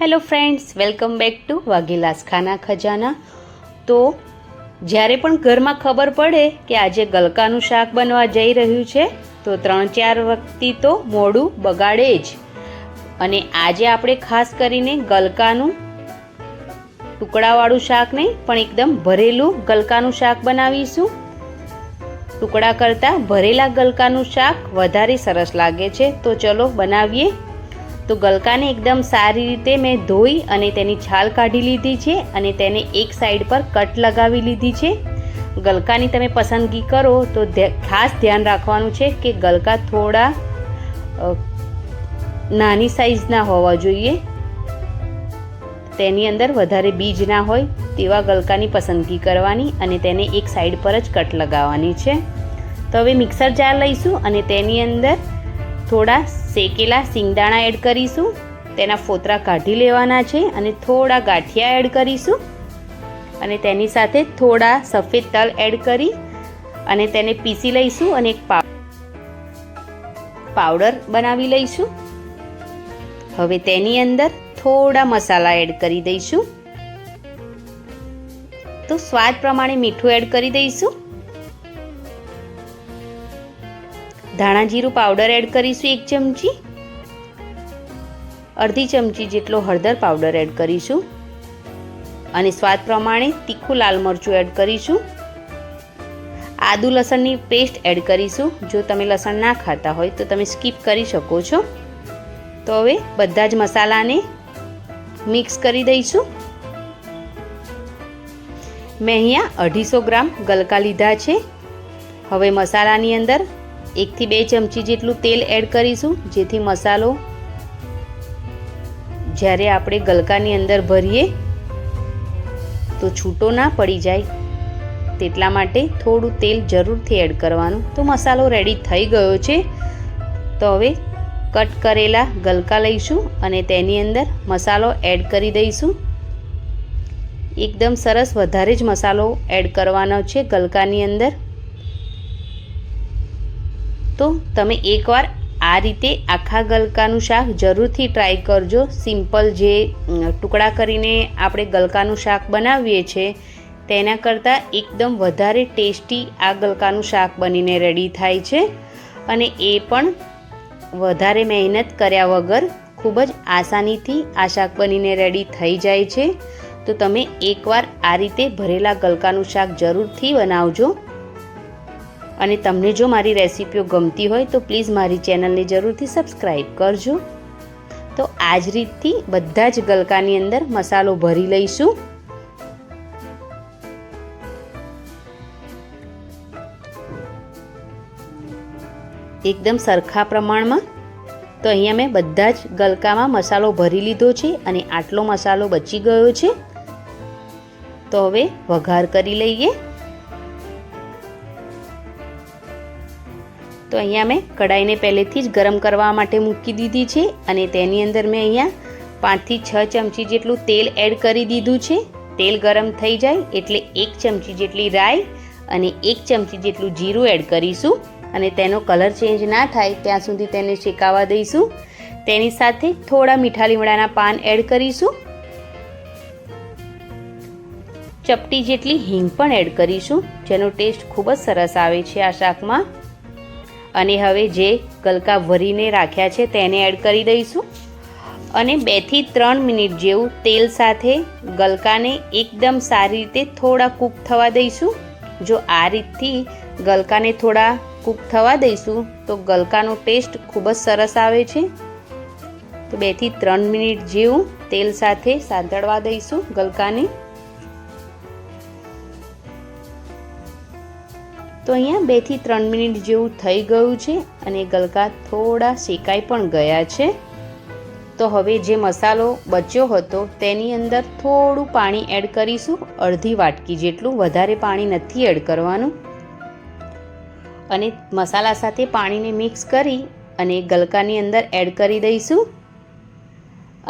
Hello friends, welcome back to Vaghela's ખાના ખજાના। તો જ્યારે પણ ઘરમાં ખબર પડે કે આજે ગલકાનું શાક બનવા જઈ રહ્યું છે તો 3-4 વખતથી તો મોઢું બગાડે જ। અને આજે આપણે ખાસ કરીને ગલકાનું ટુકડાવાળું શાક નહીં પણ એકદમ ભરેલું ગલકાનું શાક બનાવીશું। ટુકડા કરતાં ભરેલા ગલકાનું શાક વધારે સરસ લાગે છે, તો ચલો બનાવીએ। તો ગલકાને એકદમ સારી રીતે મેં ધોઈ અને તેની છાલ કાઢી લીધી છે અને તેને એક સાઈડ પર કટ લગાવી લીધી છે। ગલકાની તમે પસંદગી કરો તો ખાસ ધ્યાન રાખવાનું છે કે ગલકા થોડા નાની સાઈઝના હોવા જોઈએ, તેની અંદર વધારે બીજ ના હોય તેવા ગલકાની પસંદગી કરવાની અને તેને એક સાઈડ પર જ કટ લગાવવાની છે। તો હવે મિક્સર જાર લઈશું અને તેની અંદર થોડા શેકેલા સિંગદાણા એડ કરીશું, તેના ફોતરા કાઢી લેવાના છે અને થોડા ગાંઠિયા એડ કરીશું અને તેની સાથે થોડા સફેદ તલ એડ કરી અને તેને પીસી લઈશું અને એક પાવડર બનાવી લઈશું। હવે તેની અંદર થોડા મસાલા એડ કરી દઈશું, તો સ્વાદ પ્રમાણે મીઠું એડ કરી દઈશું। ધાણા જીરું પાવડર એડ કરીશું 1 ચમચી, અડધી ચમચી જેટલો હળદર પાવડર એડ કરીશું અને સ્વાદ પ્રમાણે તીખું લાલ મરચું એડ કરીશું। આદુ લસણની પેસ્ટ એડ કરીશું, જો તમે લસણ ના ખાતા હોય તો તમે સ્કીપ કરી શકો છો। તો હવે બધા જ મસાલાને મિક્સ કરી દઈશું। મેં અહીંયા 250 ગ્રામ ગલકા લીધા છે। હવે મસાલાની અંદર 1 થી 2 ચમચી જેટલું તેલ એડ કરીશું, જેથી મસાલો જ્યારે આપણે ગલકાની અંદર ભરીએ તો છૂટો ના પડી જાય, તેટલા માટે થોડું તેલ જરૂરથી એડ કરવાનું। તો મસાલો રેડી થઈ ગયો છે। તો હવે કટ કરેલા ગલકા લઈશું અને તેની અંદર મસાલો એડ કરી દઈશું। એકદમ સરસ વધારે જ મસાલો એડ કરવાનો છે ગલકાની અંદર। તો તમે એકવાર આ રીતે આખા ગલકાનું શાક જરૂરથી ટ્રાય કરજો। સિમ્પલ જે ટુકડા કરીને આપણે ગલકાનું શાક બનાવીએ છીએ તેના કરતાં એકદમ વધારે ટેસ્ટી આ ગલકાનું શાક બનીને રેડી થાય છે અને એ પણ વધારે મહેનત કર્યા વગર ખૂબ જ આસાનીથી આ શાક બનીને રેડી થઈ જાય છે। તો તમે એકવાર આ રીતે ભરેલા ગલકાનું શાક જરૂરથી બનાવજો અને તમને જો મારી રેસીપીઓ ગમતી હોય તો પ્લીઝ મારી ચેનલને જરૂરથી સબસ્ક્રાઈબ કરજો। તો આ જ રીતથી બધા જ ગલકાની અંદર મસાલો ભરી લઈશું। એકદમ સરખા પ્રમાણમાં। તો અહીંયા મેં બધા જ ગલકામાં મસાલો ભરી લીધો છે અને આટલો મસાલો બચી ગયો છે। તો હવે વઘાર કરી લઈએ। તો અહીંયા મેં કઢાઈને પહેલેથી જ ગરમ કરવા માટે મૂકી દીધી છે અને તેની અંદર મેં અહીંયા 5 થી 6 ચમચી જેટલું તેલ એડ કરી દીધું છે। તેલ ગરમ થઈ જાય એટલે 1 ચમચી જેટલી રાઈ અને 1 ચમચી જેટલું જીરું એડ કરીશું અને તેનો કલર ચેન્જ ના થાય ત્યાં સુધી તેને શેકાવા દઈશું। તેની સાથે થોડા મીઠા લીમડાના પાન એડ કરીશું, ચપટી જેટલી હિંગ પણ એડ કરીશું, જેનો ટેસ્ટ ખૂબ જ સરસ આવે છે આ શાકમાં। અને હવે જે ગલકા ભરીને રાખ્યા છે તેને એડ કરી દઈશું અને 2 થી 3 મિનિટ જેવું તેલ સાથે ગલકાને એકદમ સારી રીતે થોડા કૂક થવા દઈશું। જો આ રીતથી ગલકાને થોડા કૂક થવા દઈશું તો ગલકાનો ટેસ્ટ ખૂબ જ સરસ આવે છે। તો 2 થી 3 મિનિટ જેવું તેલ સાથે સાંતળવા દઈશું ગલકાને। તો અહીંયા 2 થી 3 મિનિટ જેવું થઈ ગયું છે અને ગલકા થોડા શેકાઈ પણ ગયા છે। તો હવે જે મસાલો બચ્યો હતો તેની અંદર થોડું પાણી એડ કરીશું, અડધી વાટકી જેટલું, વધારે પાણી નથી એડ કરવાનું। અને મસાલા સાથે પાણીને મિક્સ કરી અને ગલકાની અંદર એડ કરી દઈશું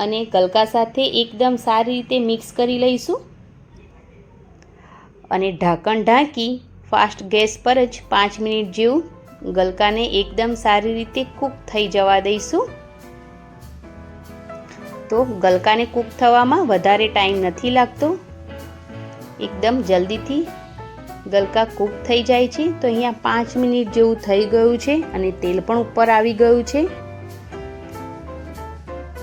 અને ગલકા સાથે એકદમ સારી રીતે મિક્સ કરી લઈશું અને ઢાંકણ ઢાંકી ફાસ્ટ ગેસ પર જ 5 મિનિટ જેવું ગલકાને એકદમ સારી રીતે કૂક થઈ જવા દઈશું। તો ગલકાને કૂક થવામાં વધારે ટાઈમ નથી લાગતો, એકદમ જલ્દીથી ગલકા કૂક થઈ જાય છે. તો અહીંયા 5 મિનિટ જેવું થઈ ગયું છે અને તેલ પણ ઉપર આવી ગયું છે.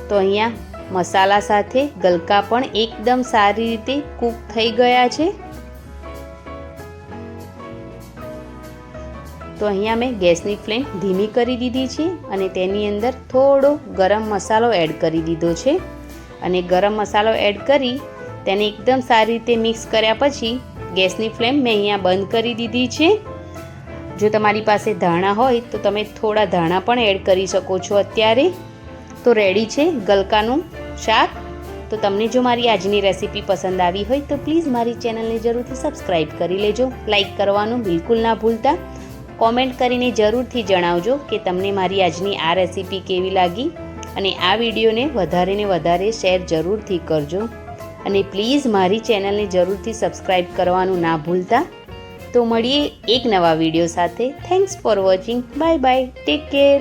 તો અહીંયા મસાલા સાથે ગલકા પણ એકદમ સારી રીતે કૂક થઈ ગયા છે. તો અહીંયા મેં ગેસની ફ્લેમ ધીમી કરી દીધી છે અને તેની અંદર થોડો ગરમ મસાલો એડ કરી દીધો છે. અને ગરમ મસાલો એડ કરી તેને એકદમ સારી રીતે મિક્સ કર્યા પછી ગેસની ફ્લેમ મેં અહીંયા બંધ કરી દીધી છે. જો તમારી પાસે ધાણા હોય તો તમે થોડા ધાણા પણ એડ કરી શકો છો અત્યારે. તો રેડી છે ગલકાનું શાક. તો તમને જો મારી આજની રેસીપી પસંદ આવી હોય તો પ્લીઝ મારી ચેનલને જરૂરથી સબસ્ક્રાઈબ કરી લેજો. લાઈક કરવાનું બિલકુલ ના ભૂલતા. કોમેન્ટ કરીને જરૂરથી જણાવજો કે તમને મારી આજની આ રેસીપી કેવી લાગી અને આ વિડીયોને વધારે ને વધારે શેર જરૂરથી કરજો. અને પ્લીઝ મારી ચેનલને જરૂરથી સબસ્ક્રાઈબ કરવાનું ના ભૂલતા. તો મળીએ એક નવા વિડીયો સાથે. Thanks for watching. Bye bye. Take care.